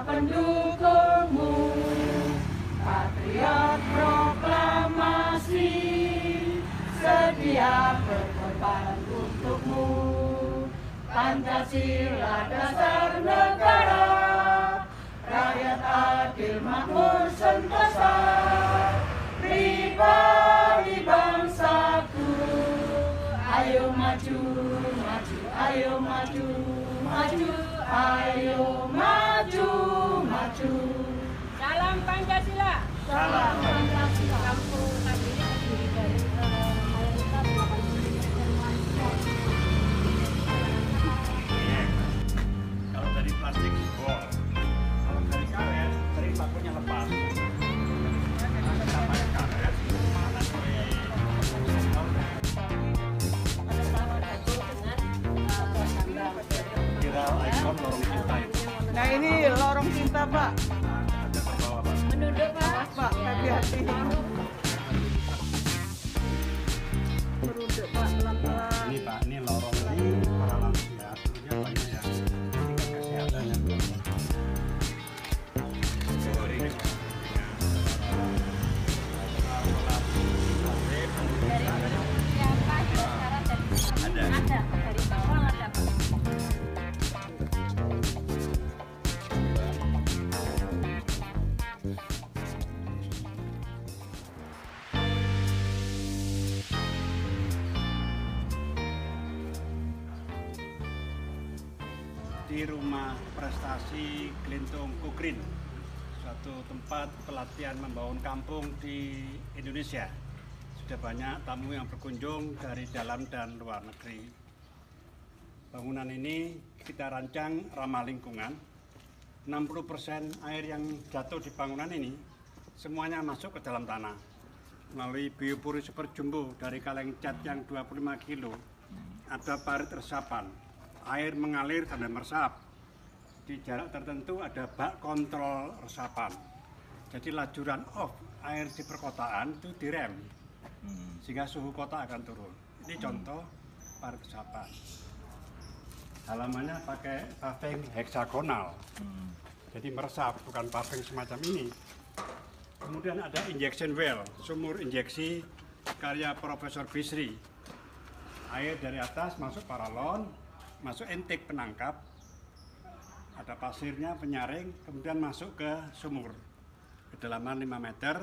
pendukungmu, patriot proklamasi, sedia berkorban untukmu. Pancasila dasar negara, rakyat adil makmur sentosa, pribadi bangsaku. Ayo maju, maju, ayo maju, maju, ayo maju, maju. Salam Pancasila. Salam Pancasila. Kampung Mandiri terdiri dari mayoritas 80%. Kalau dari plastik bol, kalau dari karet sering pakunya lepas. Ada namanya karet, mana kira ikon lorong cinta itu. Nah ini lorong cinta Pak. Ada terbawa Pak. Menunduk Pak. Pak hati-hati. Merunduk Pak pelan-pelan. Ini Pak, ini lorong ini para lansia, tentunya banyak yang tingkat kesehatannya belum. Siapa sekarang ada dari bawah ada Pak. Di Rumah Prestasi Glintung Kukrin, suatu tempat pelatihan membangun kampung di Indonesia. Sudah banyak tamu yang berkunjung dari dalam dan luar negeri. Bangunan ini kita rancang ramah lingkungan. 60% air yang jatuh di bangunan ini semuanya masuk ke dalam tanah. Melalui biopori super jumbo dari kaleng cat yang 25 kilo, ada parit resapan. Air mengalir sambil meresap. Di jarak tertentu ada bak kontrol resapan. Jadi lajuran off air di perkotaan itu direm, sehingga suhu kota akan turun. Ini contoh parit resapan. Halamannya pakai paving heksagonal, jadi meresap, bukan paving semacam ini. Kemudian ada injection well, sumur injeksi karya Profesor Bisri. Air dari atas masuk paralon, masuk intake penangkap, ada pasirnya penyaring, kemudian masuk ke sumur. Kedalaman 5 meter,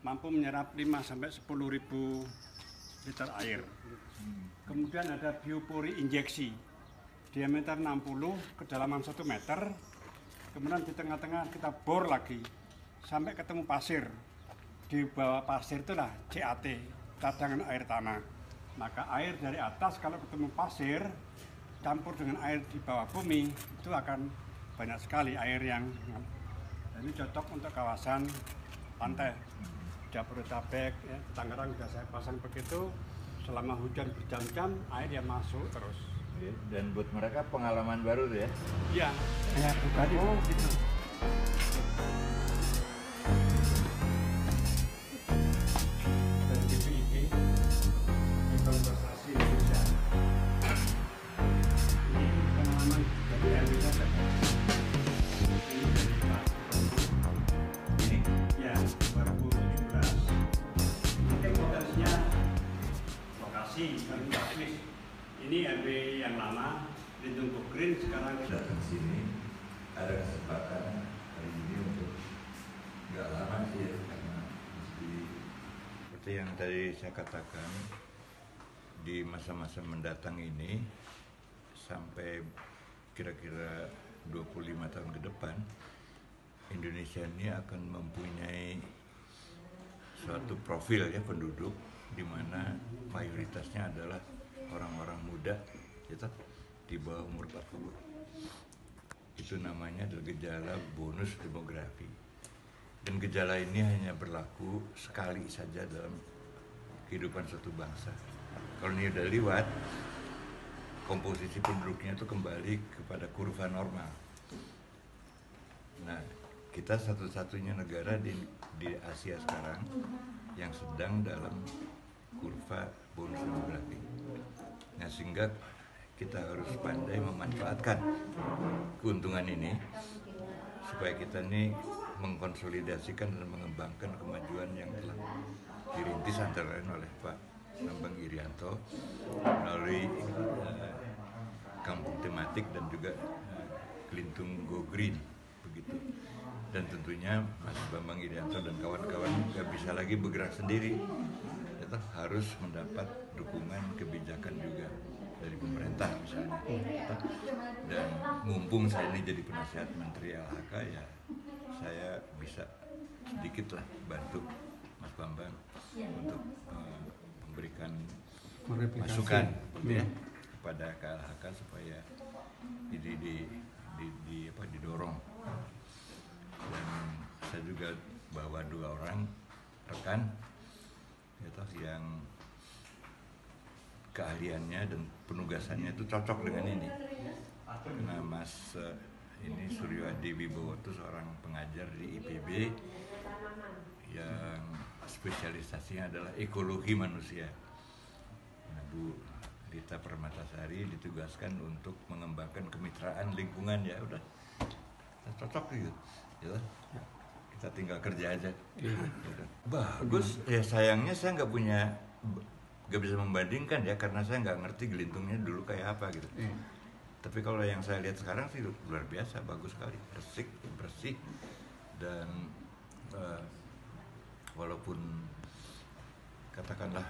mampu menyerap 5-10 ribu liter air. Kemudian ada biopori injeksi, diameter 60, kedalaman 1 meter, kemudian di tengah-tengah kita bor lagi, sampai ketemu pasir. Di bawah pasir itulah CAT, cadangan air tanah. Maka air dari atas kalau ketemu pasir, campur dengan air di bawah bumi, itu akan banyak sekali air yang ini cocok untuk kawasan pantai. Jabodetabek, ya, Tangerang sudah saya pasang begitu, selama hujan berjam-jam air yang masuk terus. Dan buat mereka pengalaman baru tuh ya? Iya, saya pribadi gitu. Dan GPIG, Prestasi Indonesia. Ini pengalaman dari Indonesia. Ini dari Pak. Ini? Ya, 2017. Mungkin potensinya lokasi kan bagus. Ini RW yang lama, Glintung Kukrin, sekarang Datang sini ada kesempatan hari ini untuk nggak lama sih ya, karena mesti seperti yang tadi saya katakan, di masa-masa mendatang ini sampai kira-kira 25 tahun ke depan, Indonesia ini akan mempunyai suatu profil ya penduduk di mana mayoritasnya adalah orang-orang muda, gitu, di bawah umur 40. Itu namanya adalah gejala bonus demografi. Dan gejala ini hanya berlaku sekali saja dalam kehidupan suatu bangsa. Kalau ini udah lewat, komposisi penduduknya itu kembali kepada kurva normal. Nah, kita satu-satunya negara di Asia sekarang yang sedang dalam kurva bonus demografi. Nah, sehingga kita harus pandai memanfaatkan keuntungan ini supaya kita ini mengkonsolidasikan dan mengembangkan kemajuan yang telah dirintis antara lain oleh Pak Bambang Irianto melalui kampung tematik dan juga Kelintung Go Green begitu. Dan tentunya Mas Bambang Irianto dan kawan-kawan nggak bisa lagi bergerak sendiri, tetap harus mendapat dukungan kebijakan juga dari pemerintah misalnya. Dan mumpung saya ini jadi penasihat Menteri LHK, ya saya bisa sedikitlah bantu Mas Bambang untuk memberikan masukan ya, kepada KLHK supaya ini didorong. Dan saya juga bawa 2 orang rekan yang keahliannya dan penugasannya itu cocok dengan ini. Karena Mas ini Suryo Adi Wibowo itu seorang pengajar di IPB yang spesialisasinya adalah ekologi manusia. Nah, Bu Rita Permatasari ditugaskan untuk mengembangkan kemitraan lingkungan, ya udah cocok gitu. Ya, kita tinggal kerja aja. Bagus. Ya sayangnya saya nggak bisa membandingkan ya, karena saya nggak ngerti gelintungnya dulu kayak apa gitu. Tapi kalau yang saya lihat sekarang sih luar biasa, bagus sekali, bersih dan walaupun katakanlah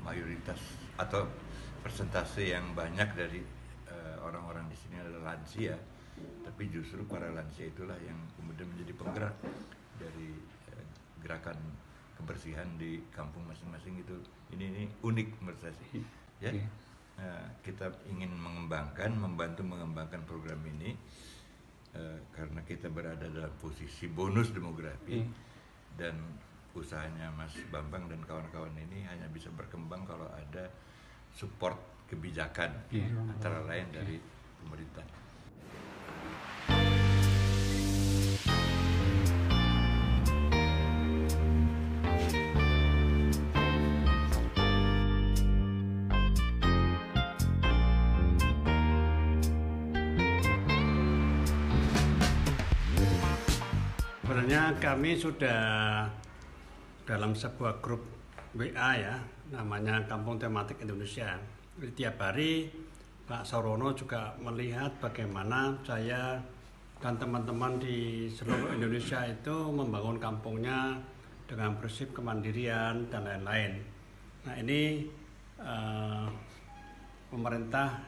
mayoritas atau persentase yang banyak dari orang-orang di sini adalah lansia, tapi justru para lansia itulah yang kemudian menjadi penggerak dari gerakan kebersihan di kampung masing-masing itu. Ini unik menurut saya sih. Ya, kita ingin membantu mengembangkan program ini karena kita berada dalam posisi bonus demografi dan usahanya Mas Bambang dan kawan-kawan ini hanya bisa berkembang kalau ada support kebijakan antara lain dari pemerintah. Sebenarnya kami sudah dalam sebuah grup WA ya, namanya Kampung Tematik Indonesia. Jadi tiap hari Pak Sarono juga melihat bagaimana saya dan teman-teman di seluruh Indonesia itu membangun kampungnya dengan prinsip kemandirian dan lain-lain. Nah ini pemerintah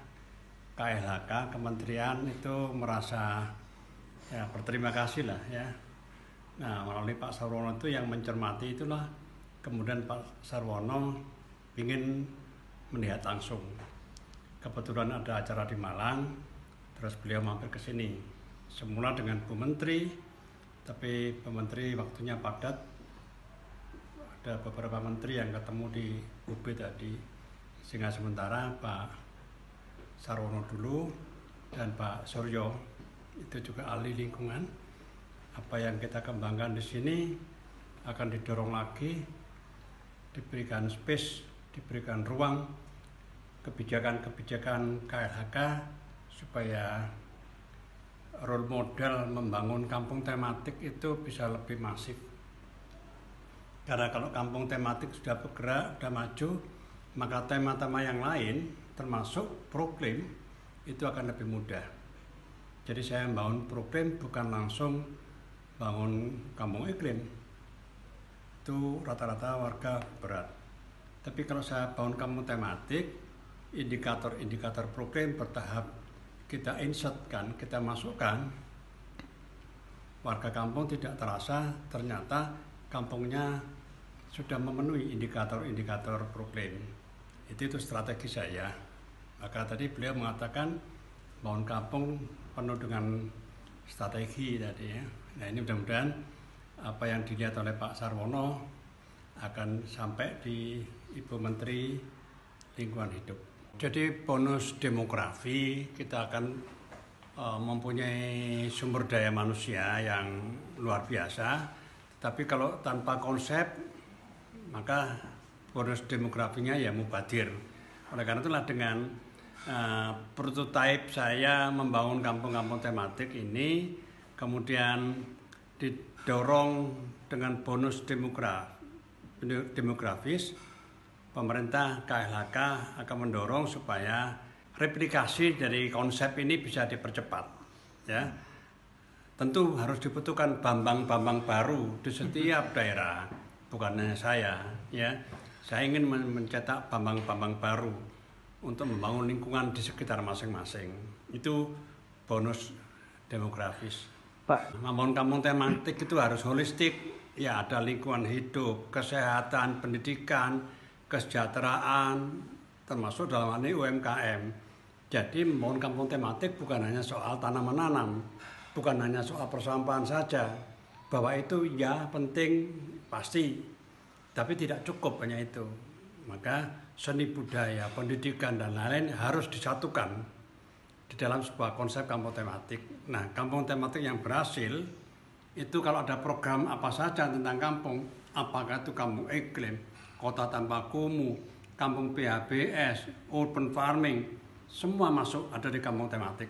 KLHK, kementerian itu merasa ya berterima kasih lah ya. Nah melalui Pak Sarwono itu yang mencermati itulah, kemudian Pak Sarwono ingin melihat langsung. Kebetulan ada acara di Malang, terus beliau mampir ke sini. Semula dengan Bu Menteri, tapi Bu Menteri waktunya padat. Ada beberapa menteri yang ketemu di UB tadi, sehingga sementara Pak Sarwono dulu dan Pak Suryo itu juga ahli lingkungan. Apa yang kita kembangkan di sini akan didorong lagi, diberikan space, diberikan ruang, kebijakan-kebijakan KLHK supaya role model membangun kampung tematik itu bisa lebih masif. Karena kalau kampung tematik sudah bergerak, sudah maju, maka tema-tema yang lain termasuk proklaim itu akan lebih mudah. Jadi saya membangun proklaim bukan langsung bangun kampung iklim, itu rata-rata warga berat. Tapi kalau saya bangun kampung tematik, indikator-indikator program bertahap kita insertkan, kita masukkan, warga kampung tidak terasa ternyata kampungnya sudah memenuhi indikator-indikator program. Itu strategi saya. Maka tadi beliau mengatakan bangun kampung penuh dengan strategi tadi ya. Nah ini mudah-mudahan apa yang dilihat oleh Pak Sarwono akan sampai di Ibu Menteri Lingkungan Hidup. Jadi bonus demografi kita akan mempunyai sumber daya manusia yang luar biasa. Tapi kalau tanpa konsep maka bonus demografinya ya mubadir. Oleh karena itulah dengan prototipe saya membangun kampung-kampung tematik ini kemudian didorong dengan bonus demografis, pemerintah KLHK akan mendorong supaya replikasi dari konsep ini bisa dipercepat. Ya, tentu harus dibutuhkan bambang-bambang baru di setiap daerah, bukan hanya saya. Ya, saya ingin mencetak bambang-bambang baru untuk membangun lingkungan di sekitar masing-masing. Itu bonus demografis. Pak, Membangun kampung tematik itu harus holistik. Ya, ada lingkungan hidup, kesehatan, pendidikan, kesejahteraan, termasuk dalam hal ini UMKM. Jadi membangun kampung tematik bukan hanya soal tanam menanam, bukan hanya soal persampahan saja. Bahwa itu ya penting pasti, tapi tidak cukup hanya itu. Maka seni budaya, pendidikan dan lain-lain harus disatukan di dalam sebuah konsep kampung tematik. Nah, kampung tematik yang berhasil itu kalau ada program apa saja tentang kampung, apakah itu kampung iklim, kota tanpa kumuh, kampung PHBS, urban farming, semua masuk ada di kampung tematik.